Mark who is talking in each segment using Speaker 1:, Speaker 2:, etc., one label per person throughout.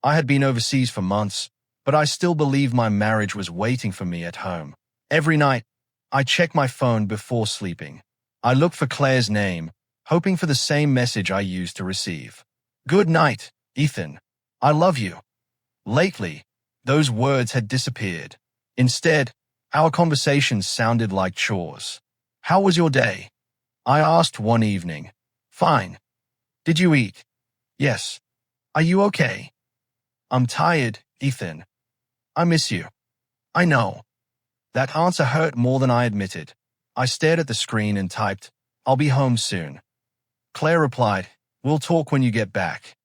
Speaker 1: I had been overseas for months, but I still believed my marriage was waiting for me at home. Every night, I checked my phone before sleeping. I looked for Claire's name, hoping for the same message I used to receive. "Good night, Ethan. I love you." Lately, those words had disappeared. Instead, our conversations sounded like chores. "How was your day?" I asked one evening. "Fine. Did you eat?" "Yes. Are you okay?" "I'm tired, Ethan. I miss you." "I know." That answer hurt more than I admitted. I stared at the screen and typed, "I'll be home soon." Claire replied, "We'll talk when you get back."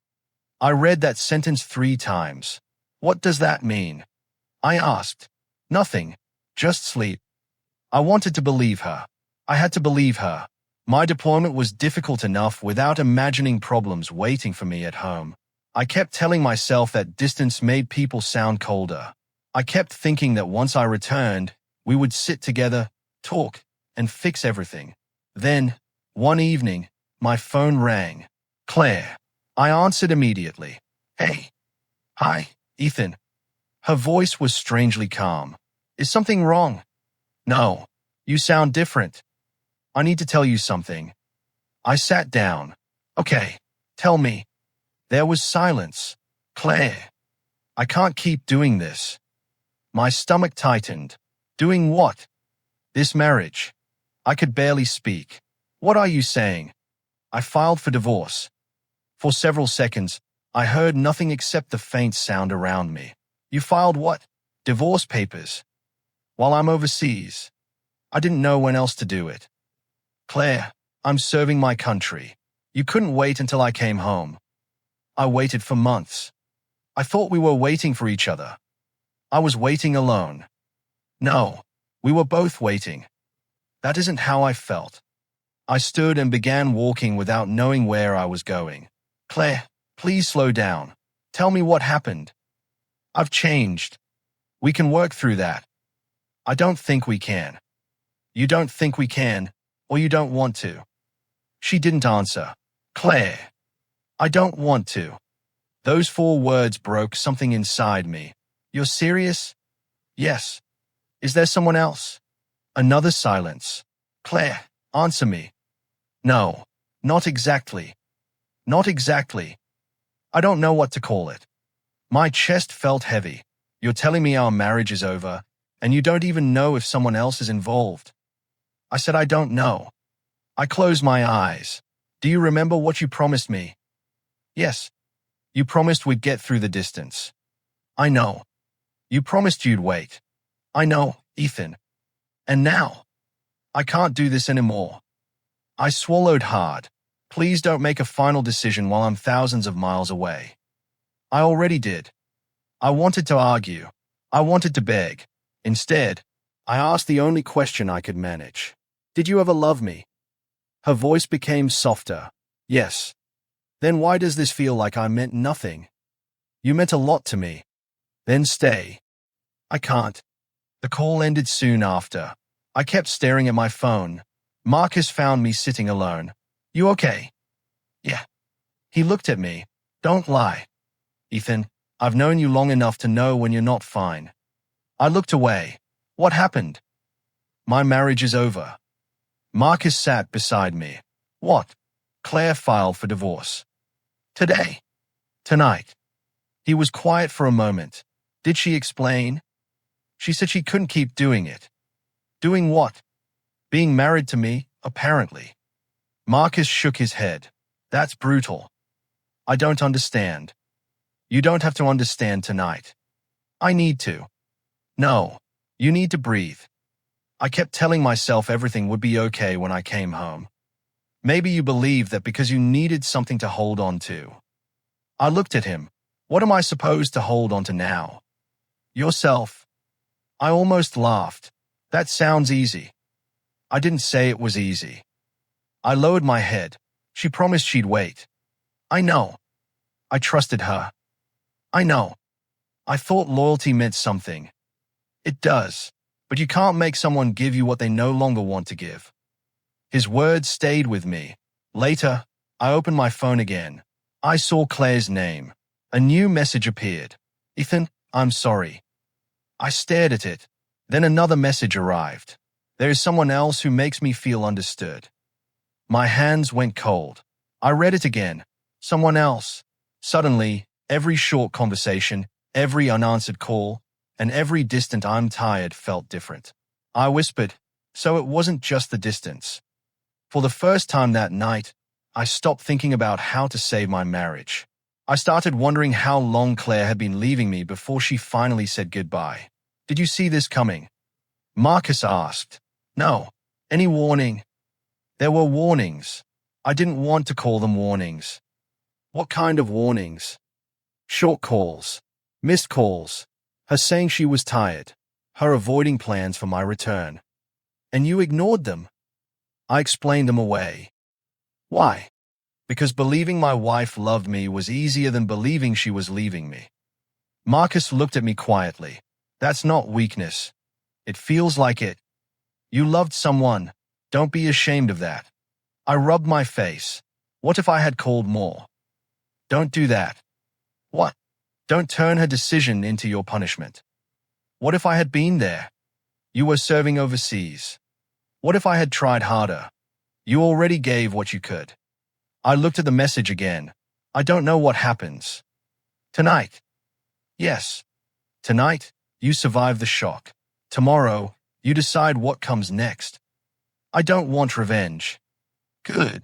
Speaker 1: I read that sentence 3 times. "What does that mean?" I asked. "Nothing. Just sleep." I wanted to believe her. I had to believe her. My deployment was difficult enough without imagining problems waiting for me at home. I kept telling myself that distance made people sound colder. I kept thinking that once I returned, we would sit together, talk, and fix everything. Then, one evening, my phone rang. "Claire." I answered immediately. "Hey." "Hi, Ethan." Her voice was strangely calm. "Is something wrong?" "No. You sound different. I need to tell you something." I sat down. "Okay, tell me." There was silence. "Claire, I can't keep doing this." My stomach tightened. "Doing what?" "This marriage." I could barely speak. "What are you saying?" "I filed for divorce." For several seconds, I heard nothing except the faint sound around me. "You filed what?" "Divorce papers." "While I'm overseas." I didn't know when else to do it. "Claire, I'm serving my country. You couldn't wait until I came home." "I waited for months. I thought we were waiting for each other." "I was waiting alone." "No, we were both waiting." That isn't how I felt. I stood and began walking without knowing where I was going. "Claire, please slow down. Tell me what happened." "I've changed. We can work through that." "I don't think we can." "You don't think we can, or you don't want to." She didn't answer. "Claire, I don't want to." Those 4 words broke something inside me. "You're serious?" "Yes." "Is there someone else?" Another silence. "Claire, answer me." "No, not exactly." "Not exactly." I don't know what to call it. My chest felt heavy. "You're telling me our marriage is over, and you don't even know if someone else is involved." I said, "I don't know." I closed my eyes. "Do you remember what you promised me?" "Yes." "You promised we'd get through the distance." "I know." "You promised you'd wait." "I know, Ethan." "And now?" "I can't do this anymore." I swallowed hard. "Please don't make a final decision while I'm thousands of miles away." I already did. I wanted to argue. I wanted to beg. Instead, I asked the only question I could manage. "Did you ever love me?" Her voice became softer. "Yes." "Then why does this feel like I meant nothing?" "You meant a lot to me." "Then stay." "I can't." The call ended soon after. I kept staring at my phone. Marcus found me sitting alone. "You okay?" "Yeah." He looked at me. "Don't lie." "Ethan, I've known you long enough to know when you're not fine." I looked away. "What happened?" "My marriage is over." Marcus sat beside me. "What?" "Claire filed for divorce." "Today?" "Tonight." He was quiet for a moment. "Did she explain?" "She said she couldn't keep doing it." "Doing what?" "Being married to me, apparently." Marcus shook his head. "That's brutal." "I don't understand." "You don't have to understand tonight." "I need to." "No, you need to breathe." I kept telling myself everything would be okay when I came home. "Maybe you believed that because you needed something to hold on to." I looked at him. "What am I supposed to hold on to now?" "Yourself." I almost laughed. "That sounds easy." I didn't say it was easy. I lowered my head. "She promised she'd wait." "I know." "I trusted her." "I know." "I thought loyalty meant something." "It does. But you can't make someone give you what they no longer want to give." His words stayed with me. Later, I opened my phone again. I saw Claire's name. A new message appeared. Ethan, I'm sorry. I stared at it. Then another message arrived. There is someone else who makes me feel understood. My hands went cold. I read it again. Someone else. Suddenly, every short conversation, every unanswered call, and every distant "I'm tired" felt different. I whispered, so it wasn't just the distance. For the first time that night, I stopped thinking about how to save my marriage. I started wondering how long Claire had been leaving me before she finally said goodbye. Did you see this coming? Marcus asked. No. Any warning? There were warnings. I didn't want to call them warnings. What kind of warnings? Short calls. Missed calls. Her saying she was tired. Her avoiding plans for my return. And you ignored them. I explained them away. Why? Because believing my wife loved me was easier than believing she was leaving me. Marcus looked at me quietly. That's not weakness. It feels like it. You loved someone. Don't be ashamed of that. I rubbed my face. What if I had called more? Don't do that. What? Don't turn her decision into your punishment. What if I had been there? You were serving overseas. What if I had tried harder? You already gave what you could. I looked at the message again. I don't know what happens. Tonight. Yes. Tonight, you survive the shock. Tomorrow, you decide what comes next. I don't want revenge. Good.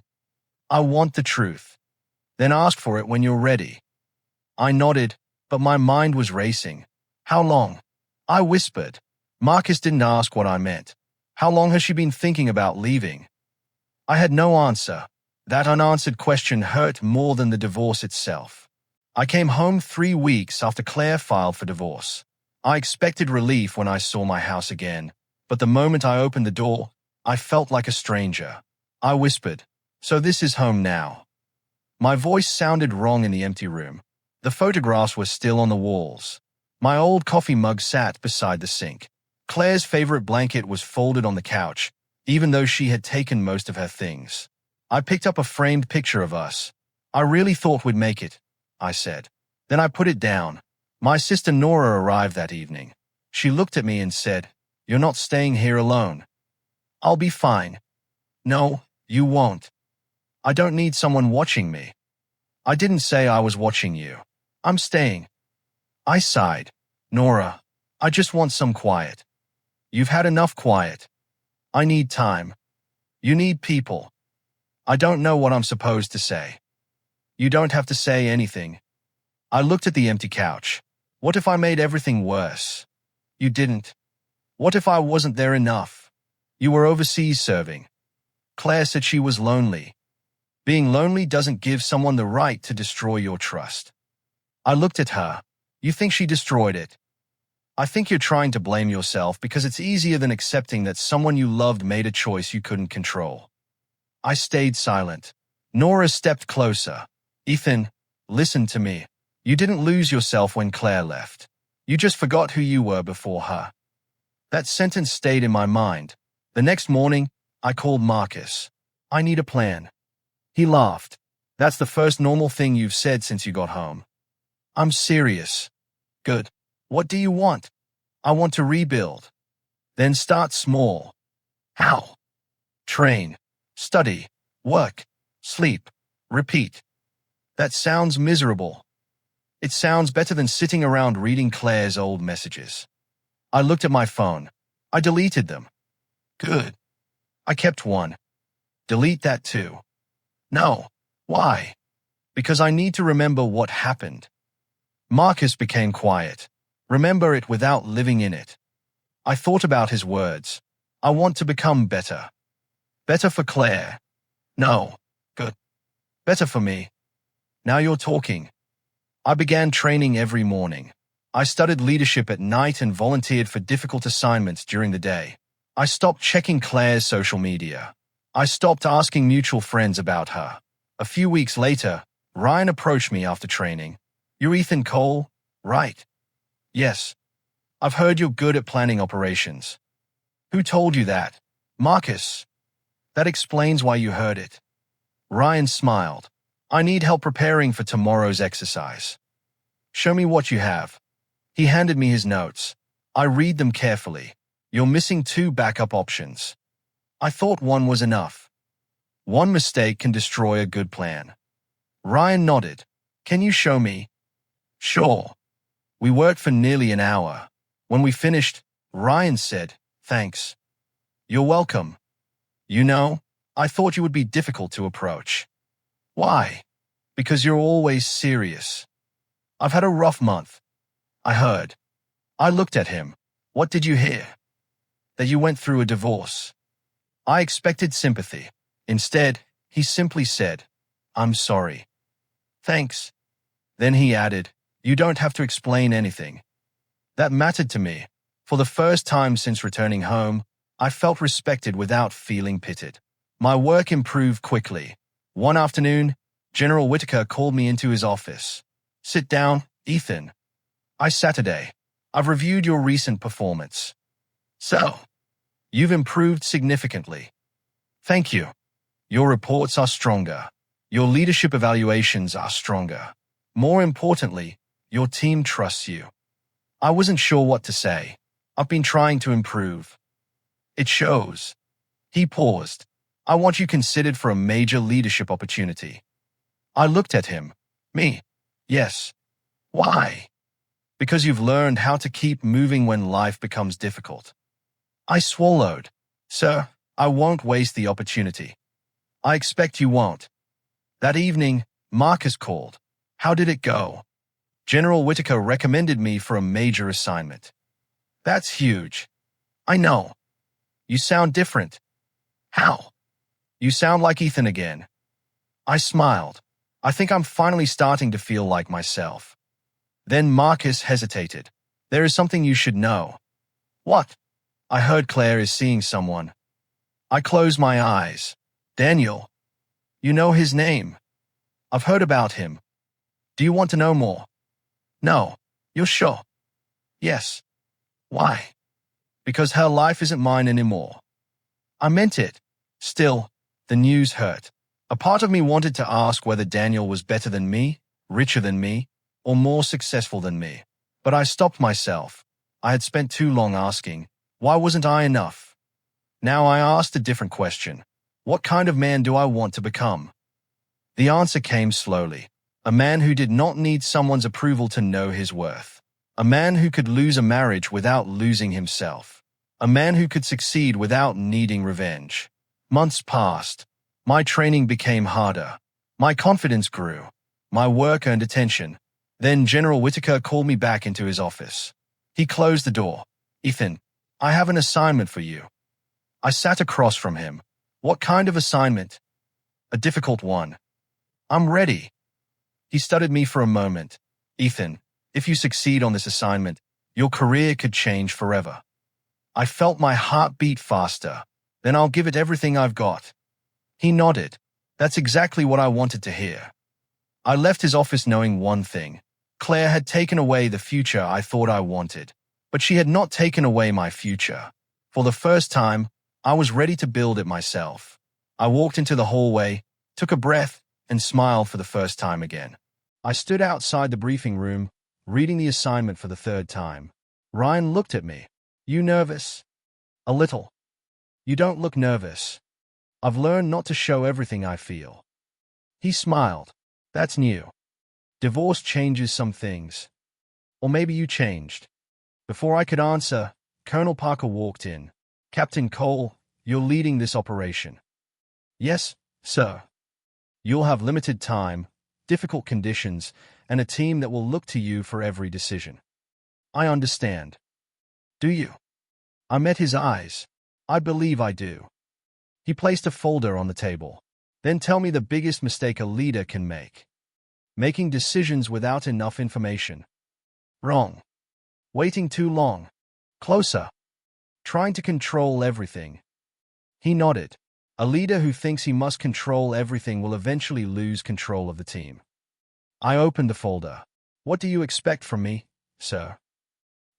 Speaker 1: I want the truth. Then ask for it when you're ready. I nodded, but my mind was racing. How long? I whispered. Marcus didn't ask what I meant. How long has she been thinking about leaving? I had no answer. That unanswered question hurt more than the divorce itself. I came home 3 weeks after Claire filed for divorce. I expected relief when I saw my house again, but the moment I opened the door, I felt like a stranger. I whispered, so this is home now. My voice sounded wrong in the empty room. The photographs were still on the walls. My old coffee mug sat beside the sink. Claire's favorite blanket was folded on the couch, even though she had taken most of her things. I picked up a framed picture of us. I really thought we'd make it, I said. Then I put it down. My sister Nora arrived that evening. She looked at me and said, "You're not staying here alone." "I'll be fine." "No, you won't. I don't need someone watching me." "I didn't say I was watching you. I'm staying." I sighed. "Nora, I just want some quiet." "You've had enough quiet." "I need time." "You need people." "I don't know what I'm supposed to say." "You don't have to say anything." I looked at the empty couch. What if I made everything worse? You didn't. What if I wasn't there enough? You were overseas serving. Claire said she was lonely. Being lonely doesn't give someone the right to destroy your trust. I looked at her. You think she destroyed it? I think you're trying to blame yourself because it's easier than accepting that someone you loved made a choice you couldn't control. I stayed silent. Nora stepped closer. Ethan, listen to me. You didn't lose yourself when Claire left. You just forgot who you were before her. That sentence stayed in my mind. The next morning, I called Marcus. I need a plan. He laughed. That's the first normal thing you've said since you got home. I'm serious. Good. What do you want? I want to rebuild. Then start small. How? Train. Study. Work. Sleep. Repeat. That sounds miserable. It sounds better than sitting around reading Claire's old messages. I looked at my phone. I deleted them. Good. I kept one. Delete that too. No. Why? Because I need to remember what happened. Marcus became quiet. Remember it without living in it. I thought about his words. I want to become better. Better for Claire. No. Good. Better for me. Now you're talking. I began training every morning. I studied leadership at night and volunteered for difficult assignments during the day. I stopped checking Claire's social media. I stopped asking mutual friends about her. A few weeks later, Ryan approached me after training. You're Ethan Cole, right? Yes. I've heard you're good at planning operations. Who told you that? Marcus. That explains why you heard it. Ryan smiled. I need help preparing for tomorrow's exercise. Show me what you have. He handed me his notes. I read them carefully. You're missing 2 backup options. I thought one was enough. One mistake can destroy a good plan. Ryan nodded. Can you show me? Sure. We worked for nearly an hour. When we finished, Ryan said, Thanks. You're welcome. You know, I thought you would be difficult to approach. Why? Because you're always serious. I've had a rough month. I heard. I looked at him. What did you hear? That you went through a divorce. I expected sympathy. Instead, he simply said, I'm sorry. Thanks. Then he added, You don't have to explain anything. That mattered to me. For the first time since returning home, I felt respected without feeling pitied. My work improved quickly. One afternoon, General Whitaker called me into his office. Sit down, Ethan. Saturday. I've reviewed your recent performance. So, you've improved significantly. Thank you. Your reports are stronger. Your leadership evaluations are stronger. More importantly, your team trusts you. I wasn't sure what to say. I've been trying to improve. It shows. He paused. I want you considered for a major leadership opportunity. I looked at him. Me? Yes. Why? Because you've learned how to keep moving when life becomes difficult. I swallowed. Sir, I won't waste the opportunity. I expect you won't. That evening, Marcus called. How did it go? General Whitaker recommended me for a major assignment. That's huge. I know. You sound different. How? You sound like Ethan again. I smiled. I think I'm finally starting to feel like myself. Then Marcus hesitated. There is something you should know. What? I heard Claire is seeing someone. I closed my eyes. Daniel. You know his name. I've heard about him. Do you want to know more? No. You're sure? Yes. Why? Because her life isn't mine anymore. I meant it. Still, the news hurt. A part of me wanted to ask whether Daniel was better than me, richer than me, or more successful than me. But I stopped myself. I had spent too long asking, why wasn't I enough? Now I asked a different question. What kind of man do I want to become? The answer came slowly. A man who did not need someone's approval to know his worth. A man who could lose a marriage without losing himself. A man who could succeed without needing revenge. Months passed. My training became harder. My confidence grew. My work earned attention. Then General Whitaker called me back into his office. He closed the door. Ethan, I have an assignment for you. I sat across from him. What kind of assignment? A difficult one. I'm ready. He studied me for a moment. Ethan, if you succeed on this assignment, your career could change forever. I felt my heart beat faster. Then I'll give it everything I've got. He nodded. That's exactly what I wanted to hear. I left his office knowing one thing. Claire had taken away the future I thought I wanted, but she had not taken away my future. For the first time, I was ready to build it myself. I walked into the hallway, took a breath, and smiled for the first time again. I stood outside the briefing room, reading the assignment for the 3rd time. Ryan looked at me. You nervous? A little. You don't look nervous. I've learned not to show everything I feel. He smiled. That's new. Divorce changes some things. Or maybe you changed. Before I could answer, Colonel Parker walked in. Captain Cole, you're leading this operation. Yes, sir. You'll have limited time, difficult conditions, and a team that will look to you for every decision. I understand. Do you? I met his eyes. I believe I do. He placed a folder on the table. Then tell me the biggest mistake a leader can make. Making decisions without enough information. Wrong. Waiting too long. Closer. Trying to control everything. He nodded. A leader who thinks he must control everything will eventually lose control of the team. I opened the folder. What do you expect from me, sir?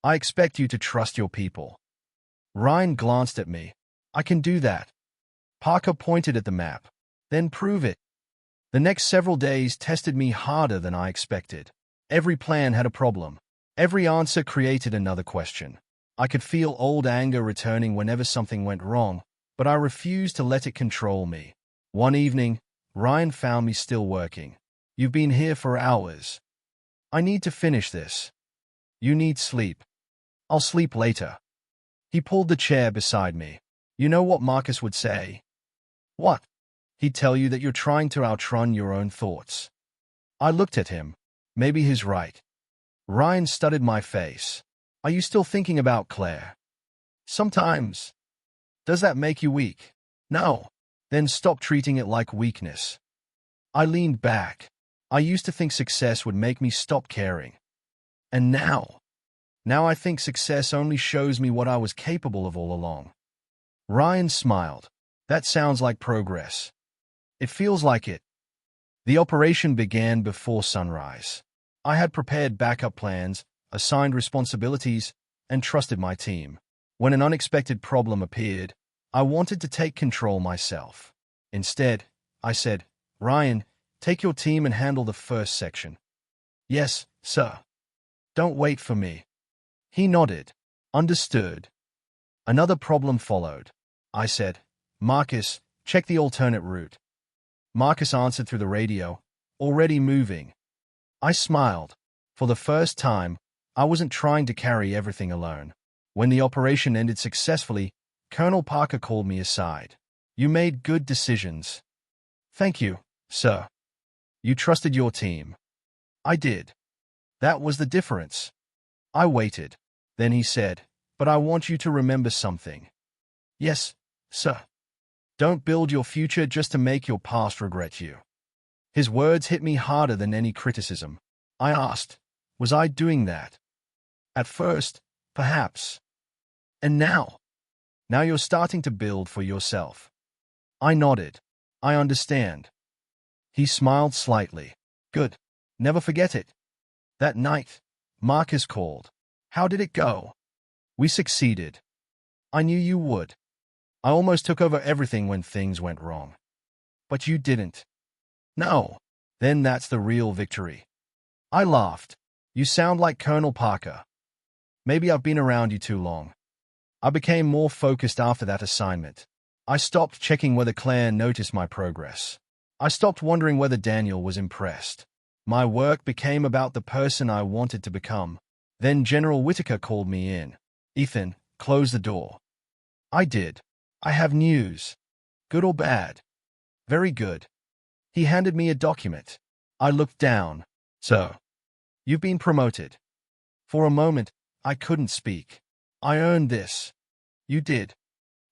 Speaker 1: I expect you to trust your people. Ryan glanced at me. I can do that. Parker pointed at the map. Then prove it. The next several days tested me harder than I expected. Every plan had a problem. Every answer created another question. I could feel old anger returning whenever something went wrong, but I refused to let it control me. One evening, Ryan found me still working. "You've been here for hours. I need to finish this." "You need sleep." "I'll sleep later." He pulled the chair beside me. "You know what Marcus would say?" "What?" "He'd tell you that you're trying to outrun your own thoughts." I looked at him. Maybe he's right. Ryan studied my face. "Are you still thinking about Claire?" "Sometimes." "Does that make you weak?" "No." "Then stop treating it like weakness." I leaned back. I used to think success would make me stop caring. And now I think success only shows me what I was capable of all along. Ryan smiled. "That sounds like progress." "It feels like it." The operation began before sunrise. I had prepared backup plans, assigned responsibilities, and trusted my team. When an unexpected problem appeared, I wanted to take control myself. Instead, I said, "Ryan, take your team and handle the first section." "Yes, sir." "Don't wait for me." He nodded. "Understood." Another problem followed. I said, "Marcus, check the alternate route." Marcus answered through the radio, "Already moving." I smiled. For the first time, I wasn't trying to carry everything alone. When the operation ended successfully, Colonel Parker called me aside. "You made good decisions." "Thank you, sir." "You trusted your team." "I did." "That was the difference." I waited. Then he said, "But I want you to remember something." "Yes, sir." "Don't build your future just to make your past regret you." His words hit me harder than any criticism. I asked, "Was I doing that?" "At first, perhaps." "And now?" "Now you're starting to build for yourself." I nodded. "I understand." He smiled slightly. "Good. Never forget it." That night, Marcus called. "How did it go?" "We succeeded." "I knew you would." "I almost took over everything when things went wrong." "But you didn't." "No." "Then that's the real victory." I laughed. "You sound like Colonel Parker." "Maybe I've been around you too long." I became more focused after that assignment. I stopped checking whether Claire noticed my progress. I stopped wondering whether Daniel was impressed. My work became about the person I wanted to become. Then General Whitaker called me in. "Ethan, close the door." I did. "I have news." "Good or bad?" "Very good." He handed me a document. I looked down. "So, you've been promoted." For a moment, I couldn't speak. "I earned this." "You did."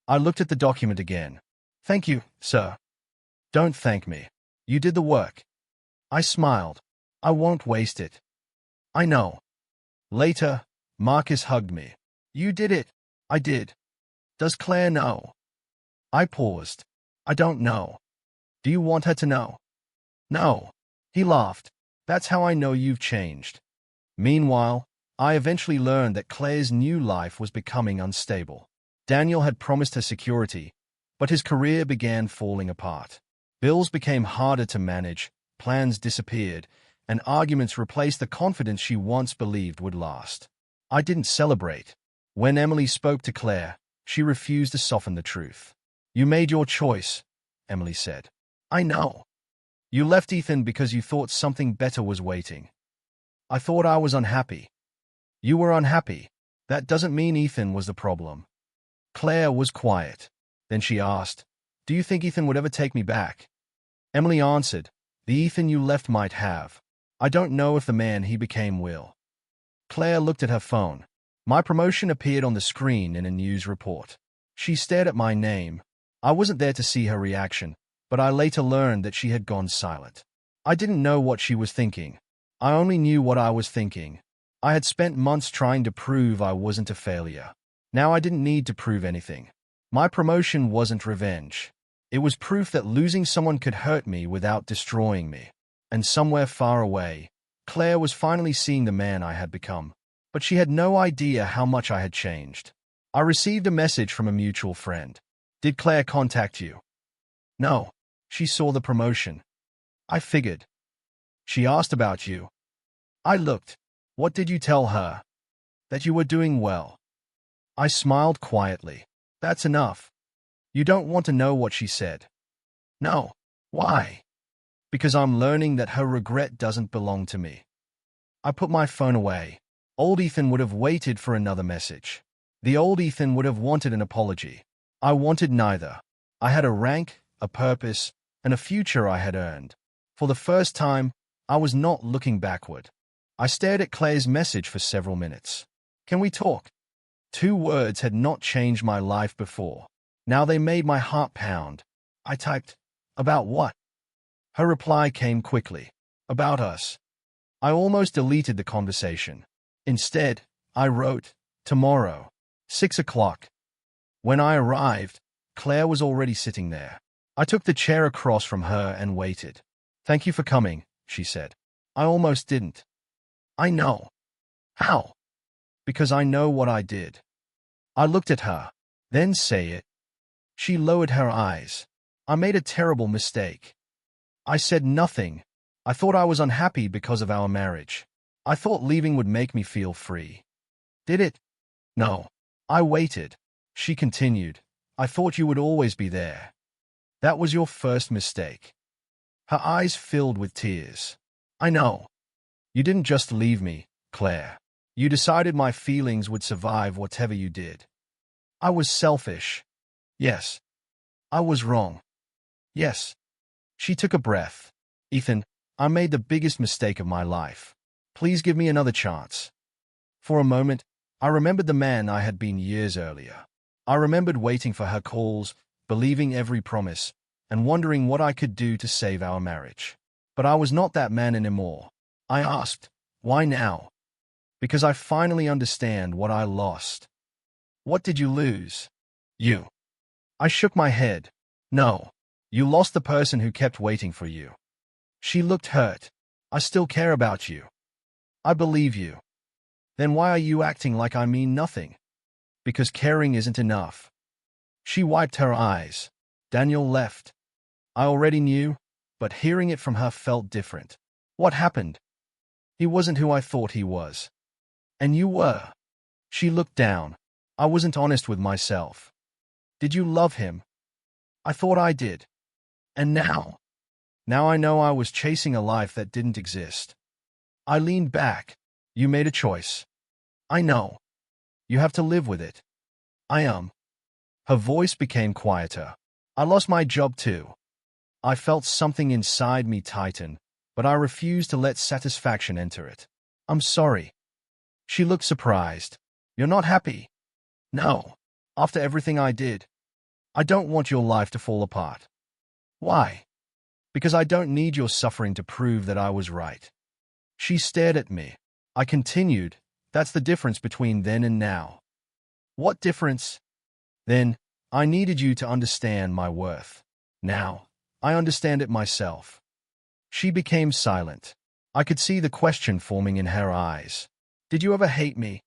Speaker 1: I looked at the document again. "Thank you, sir." "Don't thank me. You did the work." I smiled. "I won't waste it." "I know." Later, Marcus hugged me. "You did it." "I did." "Does Claire know?" I paused. "I don't know." "Do you want her to know?" "No." He laughed. "That's how I know you've changed." Meanwhile, I eventually learned that Claire's new life was becoming unstable. Daniel had promised her security, but his career began falling apart. Bills became harder to manage, plans disappeared, and arguments replaced the confidence she once believed would last. I didn't celebrate. When Emily spoke to Claire, she refused to soften the truth. "You made your choice," Emily said. "I know. You left Ethan because you thought something better was waiting." "I thought I was unhappy." "You were unhappy. That doesn't mean Ethan was the problem." Claire was quiet. Then she asked, "Do you think Ethan would ever take me back?" Emily answered, "The Ethan you left might have. I don't know if the man he became will." Claire looked at her phone. My promotion appeared on the screen in a news report. She stared at my name. I wasn't there to see her reaction, but I later learned that she had gone silent. I didn't know what she was thinking. I only knew what I was thinking. I had spent months trying to prove I wasn't a failure. Now I didn't need to prove anything. My promotion wasn't revenge. It was proof that losing someone could hurt me without destroying me. And somewhere far away, Claire was finally seeing the man I had become. But she had no idea how much I had changed. I received a message from a mutual friend. "Did Claire contact you?" "No. She saw the promotion." "I figured." "She asked about you." I looked. What did you tell her? That you were doing well. I smiled quietly. That's enough. You don't want to know what she said. No. Why? Because I'm learning that her regret doesn't belong to me. I put my phone away. Old Ethan would have waited for another message. The old Ethan would have wanted an apology. I wanted neither. I had a rank, a purpose, and a future I had earned. For the first time, I was not looking backward. I stared at Claire's message for several minutes. Can we talk? 2 words had not changed my life before. Now they made my heart pound. I typed, about what? Her reply came quickly. About us. I almost deleted the conversation. Instead, I wrote, tomorrow, 6 o'clock. When I arrived, Claire was already sitting there. I took the chair across from her and waited. Thank you for coming, she said. I almost didn't. I know. How? Because I know what I did. I looked at her. Then say it. She lowered her eyes. I made a terrible mistake. I said nothing. I thought I was unhappy because of our marriage. I thought leaving would make me feel free. Did it? No. I waited. She continued. I thought you would always be there. That was your first mistake. Her eyes filled with tears. I know. You didn't just leave me, Claire. You decided my feelings would survive whatever you did. I was selfish. Yes. I was wrong. Yes. She took a breath. Ethan, I made the biggest mistake of my life. Please give me another chance. For a moment, I remembered the man I had been years earlier. I remembered waiting for her calls, believing every promise, and wondering what I could do to save our marriage. But I was not that man anymore. I asked, why now? Because I finally understand what I lost. What did you lose? You. I shook my head. No. You lost the person who kept waiting for you. She looked hurt. I still care about you. I believe you. Then why are you acting like I mean nothing? Because caring isn't enough. She wiped her eyes. Daniel left. I already knew, but hearing it from her felt different. What happened? He wasn't who I thought he was. And you were. She looked down. I wasn't honest with myself. Did you love him? I thought I did. And now? Now I know I was chasing a life that didn't exist. I leaned back. You made a choice. I know. You have to live with it. I am. Her voice became quieter. I lost my job too. I felt something inside me tighten, but I refused to let satisfaction enter it. I'm sorry. She looked surprised. You're not happy? No. After everything I did. I don't want your life to fall apart. Why? Because I don't need your suffering to prove that I was right. She stared at me. I continued, that's the difference between then and now. What difference? Then, I needed you to understand my worth. Now, I understand it myself. She became silent. I could see the question forming in her eyes. Did you ever hate me?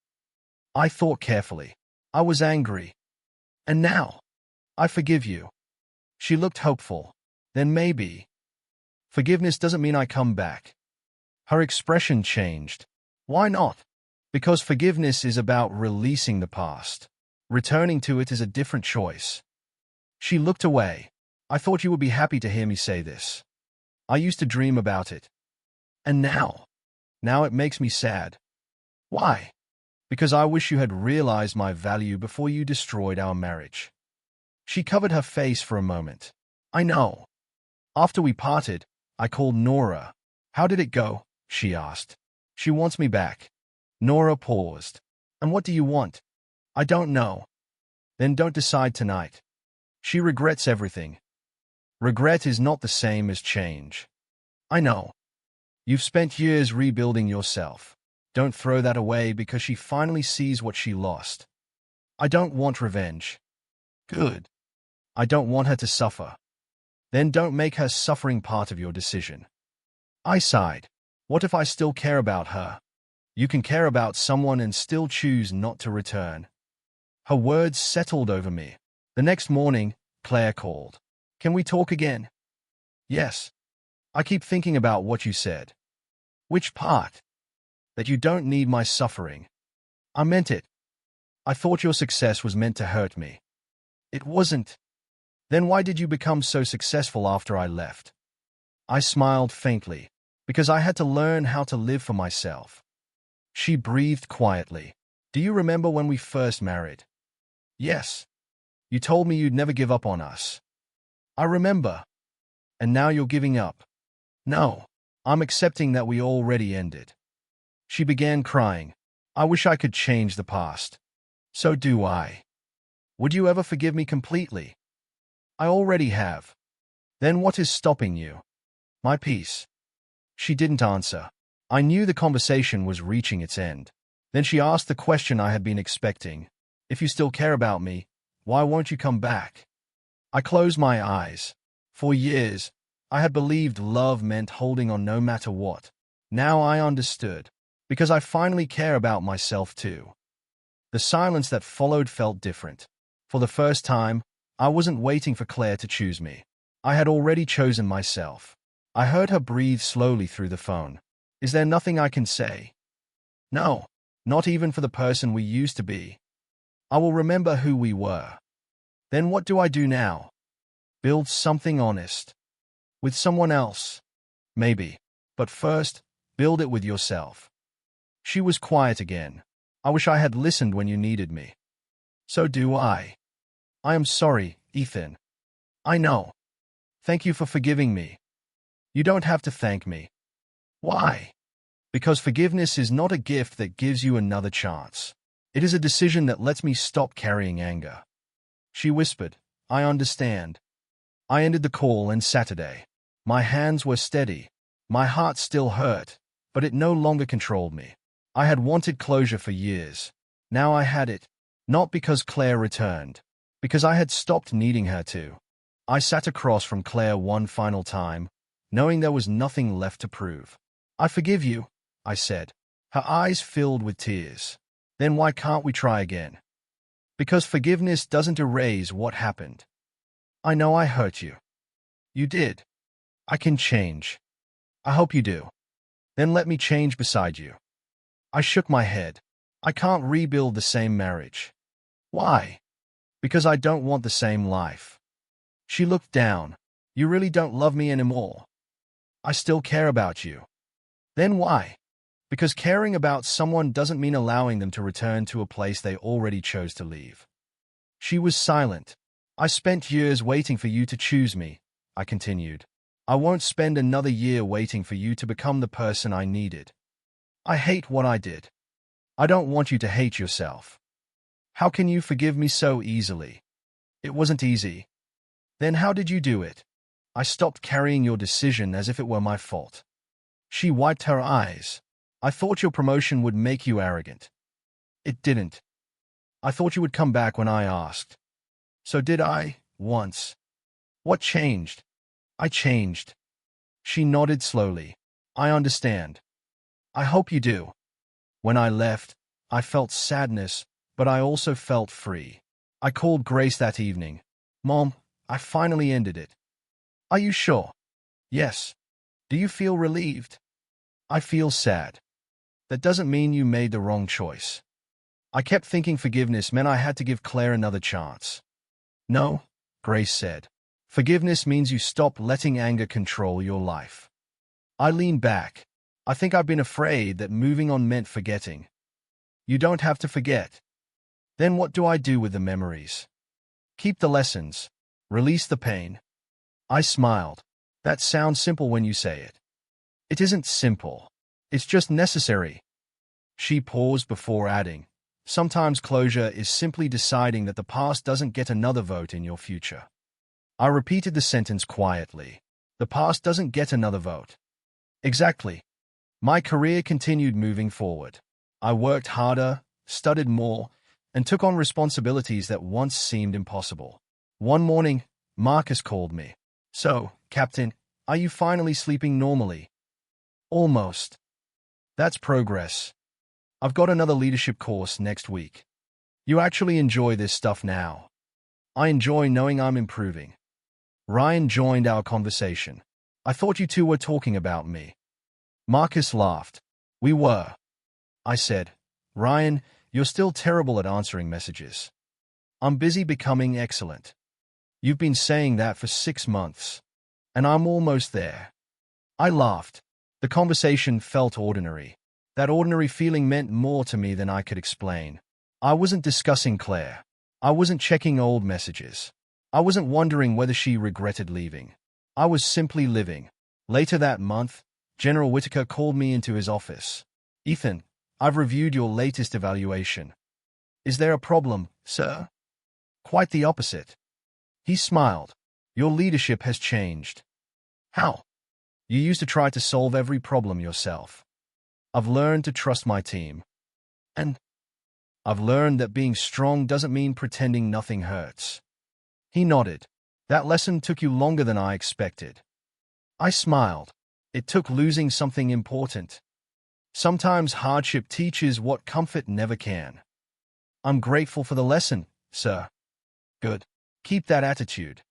Speaker 1: I thought carefully. I was angry. And now? I forgive you. She looked hopeful. Then maybe. Forgiveness doesn't mean I come back. Her expression changed. Why not? Because forgiveness is about releasing the past. Returning to it is a different choice. She looked away. I thought you would be happy to hear me say this. I used to dream about it. And now? Now it makes me sad. Why? Because I wish you had realized my value before you destroyed our marriage. She covered her face for a moment. I know. After we parted, I called Nora. How did it go? She asked. She wants me back. Nora paused. And what do you want? I don't know. Then don't decide tonight. She regrets everything. Regret is not the same as change. I know. You've spent years rebuilding yourself. Don't throw that away because she finally sees what she lost. I don't want revenge. Good. I don't want her to suffer. Then don't make her suffering part of your decision. I sighed. What if I still care about her? You can care about someone and still choose not to return. Her words settled over me. The next morning, Claire called. Can we talk again? Yes. I keep thinking about what you said. Which part? that you don't need my suffering. I meant it. I thought your success was meant to hurt me. It wasn't. Then why did you become so successful after I left? I smiled faintly, because I had to learn how to live for myself. She breathed quietly. Do you remember when we first married? Yes. You told me you'd never give up on us. I remember. And now you're giving up. No. I'm accepting that we already ended. She began crying. I wish I could change the past. So do I. Would you ever forgive me completely? I already have. Then what is stopping you? My peace. She didn't answer. I knew the conversation was reaching its end. Then she asked the question I had been expecting. If you still care about me, why won't you come back? I closed my eyes. For years, I had believed love meant holding on no matter what. Now I understood, because I finally care about myself too. The silence that followed felt different. For the first time, I wasn't waiting for Claire to choose me. I had already chosen myself. I heard her breathe slowly through the phone. Is there nothing I can say? No, not even for the person we used to be. I will remember who we were. Then what do I do now? Build something honest. With someone else. Maybe. But first, build it with yourself. She was quiet again. I wish I had listened when you needed me. So do I. I am sorry, Ethan. I know. Thank you for forgiving me. You don't have to thank me. Why? Because forgiveness is not a gift that gives you another chance. It is a decision that lets me stop carrying anger. She whispered, I understand. I ended the call and Saturday. My hands were steady. My heart still hurt, but it no longer controlled me. I had wanted closure for years. Now I had it. Not because Claire returned. Because I had stopped needing her to. I sat across from Claire one final time, knowing there was nothing left to prove. I forgive you, I said. Her eyes filled with tears. Then why can't we try again? Because forgiveness doesn't erase what happened. I know I hurt you. You did. I can change. I hope you do. Then let me change beside you. I shook my head. I can't rebuild the same marriage. Why? Because I don't want the same life. She looked down. You really don't love me anymore. I still care about you. Then why? Because caring about someone doesn't mean allowing them to return to a place they already chose to leave. She was silent. I spent years waiting for you to choose me, I continued. I won't spend another year waiting for you to become the person I needed. I hate what I did. I don't want you to hate yourself. How can you forgive me so easily? It wasn't easy. Then how did you do it? I stopped carrying your decision as if it were my fault. She wiped her eyes. I thought your promotion would make you arrogant. It didn't. I thought you would come back when I asked. So did I, once. What changed? I changed. She nodded slowly. I understand. I hope you do. When I left, I felt sadness, but I also felt free. I called Grace that evening. Mom, I finally ended it. Are you sure? Yes. Do you feel relieved? I feel sad. That doesn't mean you made the wrong choice. I kept thinking forgiveness meant I had to give Claire another chance. No, Grace said. Forgiveness means you stop letting anger control your life. I leaned back. I think I've been afraid that moving on meant forgetting. You don't have to forget. Then what do I do with the memories? Keep the lessons. Release the pain. I smiled. That sounds simple when you say it. It isn't simple. It's just necessary. She paused before adding, sometimes closure is simply deciding that the past doesn't get another vote in your future. I repeated the sentence quietly. The past doesn't get another vote. Exactly. My career continued moving forward. I worked harder, studied more, and took on responsibilities that once seemed impossible. One morning, Marcus called me. So, Captain, are you finally sleeping normally? Almost. That's progress. I've got another leadership course next week. You actually enjoy this stuff now. I enjoy knowing I'm improving. Ryan joined our conversation. I thought you two were talking about me. Marcus laughed. We were. I said. Ryan, you're still terrible at answering messages. I'm busy becoming excellent. You've been saying that for 6 months. And I'm almost there. I laughed. The conversation felt ordinary. That ordinary feeling meant more to me than I could explain. I wasn't discussing Claire. I wasn't checking old messages. I wasn't wondering whether she regretted leaving. I was simply living. Later that month, General Whitaker called me into his office. Ethan, I've reviewed your latest evaluation. Is there a problem, sir? Quite the opposite. He smiled. Your leadership has changed. How? You used to try to solve every problem yourself. I've learned to trust my team. And I've learned that being strong doesn't mean pretending nothing hurts. He nodded. That lesson took you longer than I expected. I smiled. It took losing something important. Sometimes hardship teaches what comfort never can. I'm grateful for the lesson, sir. Good. Keep that attitude.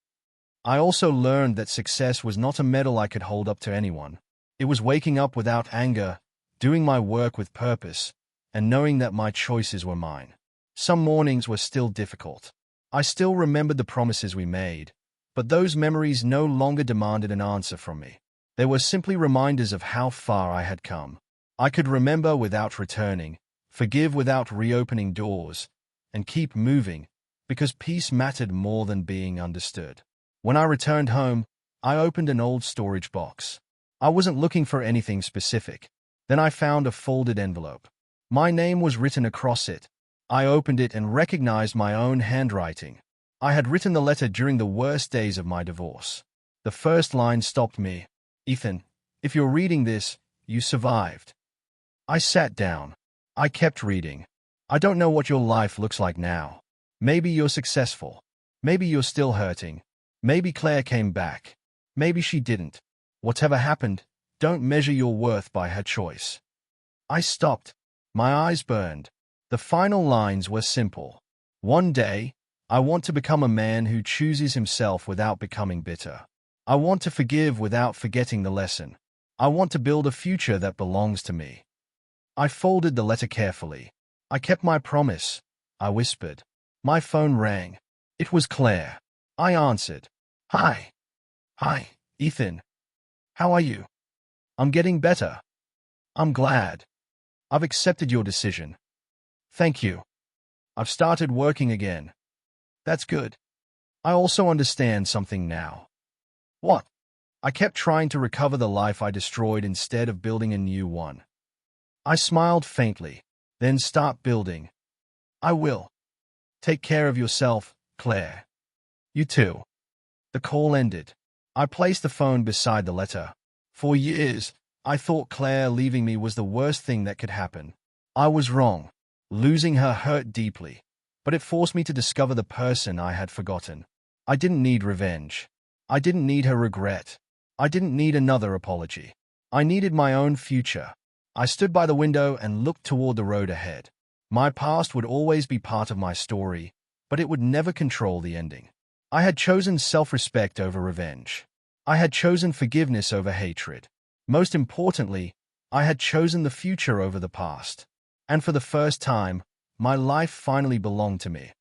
Speaker 1: I also learned that success was not a medal I could hold up to anyone. It was waking up without anger, doing my work with purpose, and knowing that my choices were mine. Some mornings were still difficult. I still remembered the promises we made, but those memories no longer demanded an answer from me. They were simply reminders of how far I had come. I could remember without returning, forgive without reopening doors, and keep moving, because peace mattered more than being understood. When I returned home, I opened an old storage box. I wasn't looking for anything specific. Then I found a folded envelope. My name was written across it. I opened it and recognized my own handwriting. I had written the letter during the worst days of my divorce. The first line stopped me. Ethan, if you're reading this, you survived. I sat down. I kept reading. I don't know what your life looks like now. Maybe you're successful. Maybe you're still hurting. Maybe Claire came back. Maybe she didn't. Whatever happened, don't measure your worth by her choice. I stopped. My eyes burned. The final lines were simple. One day, I want to become a man who chooses himself without becoming bitter. I want to forgive without forgetting the lesson. I want to build a future that belongs to me. I folded the letter carefully. I kept my promise. I whispered. My phone rang. It was Claire. I answered. Hi. Hi, Ethan. How are you? I'm getting better. I'm glad. I've accepted your decision. Thank you. I've started working again. That's good. I also understand something now. What? I kept trying to recover the life I destroyed instead of building a new one. I smiled faintly. Then start building. I will. Take care of yourself, Claire. You too. The call ended. I placed the phone beside the letter. For years, I thought Claire leaving me was the worst thing that could happen. I was wrong. Losing her hurt deeply, but it forced me to discover the person I had forgotten. I didn't need revenge. I didn't need her regret. I didn't need another apology. I needed my own future. I stood by the window and looked toward the road ahead. My past would always be part of my story, but it would never control the ending. I had chosen self-respect over revenge. I had chosen forgiveness over hatred. Most importantly, I had chosen the future over the past. And for the first time, my life finally belonged to me.